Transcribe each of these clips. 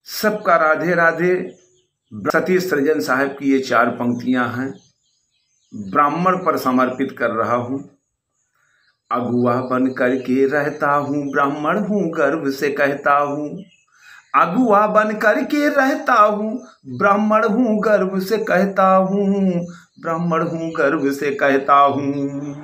सबका राधे राधे। सतीश सृजन साहब की ये 4 पंक्तियां हैं, ब्राह्मण पर समर्पित कर रहा हूं। अगुआ बन करके रहता हूं, ब्राह्मण हूं गर्व से कहता हूं। अगुआ बन करके रहता हूं, ब्राह्मण हूं गर्व से कहता हूं। ब्राह्मण हूं गर्व से कहता हूं।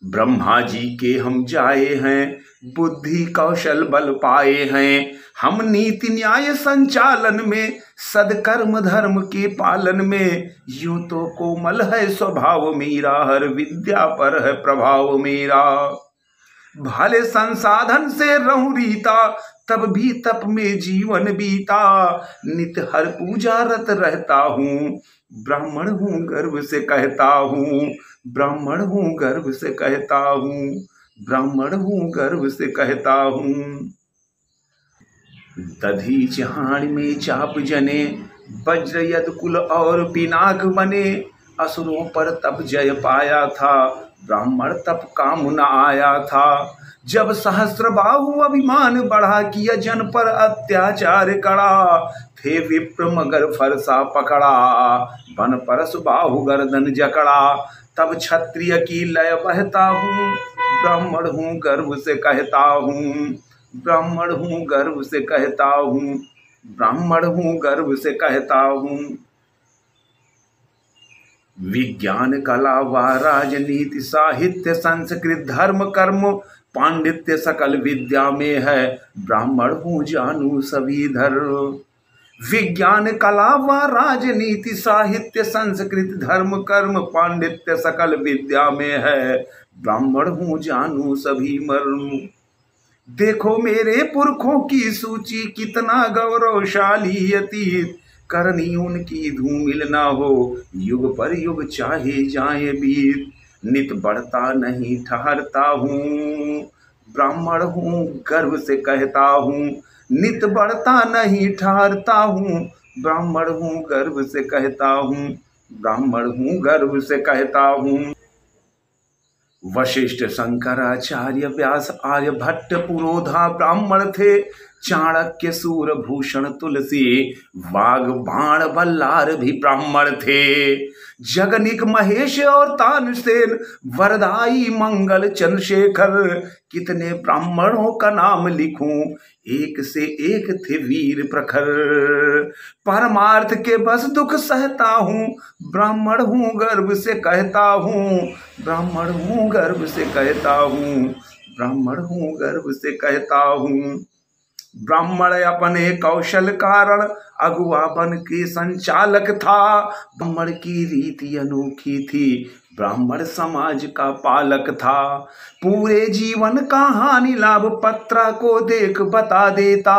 ब्रह्मा जी के हम जाए हैं, बुद्धि कौशल बल पाए हैं। हम नीति न्याय संचालन में, सदकर्म धर्म के पालन में। यूं तो कोमल है स्वभाव मेरा, हर विद्या पर है प्रभाव मेरा। भले संसाधन से रहूं रीता, तब भी तप में जीवन बीता। नित्य हर पूजा रत रहता हूँ, ब्राह्मण हूँ गर्व से कहता हूँ। ब्राह्मण हूँ गर्व से कहता हूँ। ब्राह्मण हूँ गर्व से कहता हूँ। दधी चहाड़ में चाप जने, वज्र यद कुल और पिनाक बने। असुरों पर तब जय पाया था, ब्राह्मण तप काम न आया था। जब सहस्त्रबाहु अभिमान बढ़ा, किया जन पर अत्याचार कड़ा। थे विप्र मगर फरसा पकड़ा, बन परस बाहु गर्दन जकड़ा। तब क्षत्रिय की लय बहता हूँ, ब्राह्मण हूँ गर्व से कहता हूँ। ब्राह्मण हूँ गर्व से कहता हूँ। ब्राह्मण हूँ गर्व से कहता हूँ। विज्ञान कला व राजनीति साहित्य संस्कृत धर्म कर्म, पांडित्य सकल विद्या में है, ब्राह्मण हूँ जानू सभी धर्म। विज्ञान कला व राजनीति साहित्य संस्कृत धर्म कर्म, पांडित्य सकल विद्या में है, ब्राह्मण हूँ जानू सभी मर्म। देखो मेरे पुरखों की सूची, कितना गौरवशाली अतीत। करनी उनकी धूमिल ना हो, युग पर युग चाहे जाए बीत। नित बढ़ता नहीं ठहरता हूँ, ब्राह्मण हूँ गर्व से कहता हूँ। नित बढ़ता नहीं ठहरता हूँ, ब्राह्मण हूँ गर्व से कहता हूँ। ब्राह्मण हूँ गर्व से कहता हूँ। वशिष्ठ शंकराचार्य व्यास आर्यभट्ट पुरोधा ब्राह्मण थे। चाणक्य सूरभूषण तुलसी, वाग बाण बल्लार भी ब्राह्मण थे। जगनिक महेश और तानसेन, वरदाई मंगल चंद्रशेखर। कितने ब्राह्मणों का नाम लिखूं, एक से एक थे वीर प्रखर। परमार्थ के बस दुख सहता हूँ, ब्राह्मण हूँ गर्व से कहता हूँ। ब्राह्मण हूँ गर्व से कहता हूँ। ब्राह्मण हूँ गर्व से कहता हूँ। ब्राह्मण अपने कौशल कारण, अगुआ बन के संचालक था। ब्राह्मण की रीति अनोखी थी, ब्राह्मण समाज का पालक था। पूरे जीवन का हानि लाभ पत्रा को देख बता देता।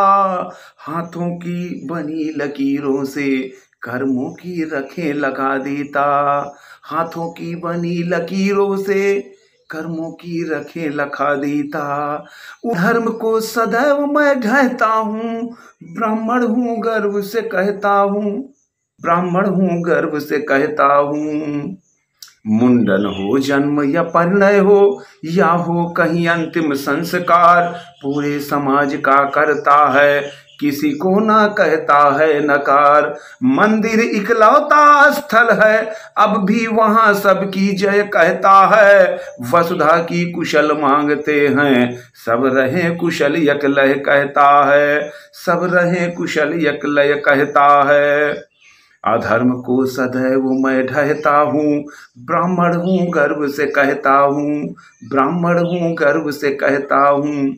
हाथों की बनी लकीरों से, कर्मों की रखें लगा देता। हाथों की बनी लकीरों से, कर्मों की रखें लखा देता। धर्म को सदैव मैं ढहता हूँ, ब्राह्मण हूँ गर्व से कहता हूँ। ब्राह्मण हूँ गर्व से कहता हूँ। मुंडन हो जन्म या परिणय हो, या हो कहीं अंतिम संस्कार, पूरे समाज का करता है, किसी को ना कहता है नकार। मंदिर इकलौता स्थल है, अब भी वहां सबकी जय कहता है। वसुधा की कुशल मांगते हैं, सब रहे कुशल यकलय कहता है। सब रहे कुशल यकलय कहता है। अधर्म को सदैव मैं ढहता हूँ, ब्राह्मण हूँ गर्व से कहता हूँ। ब्राह्मण हूँ गर्व से कहता हूँ।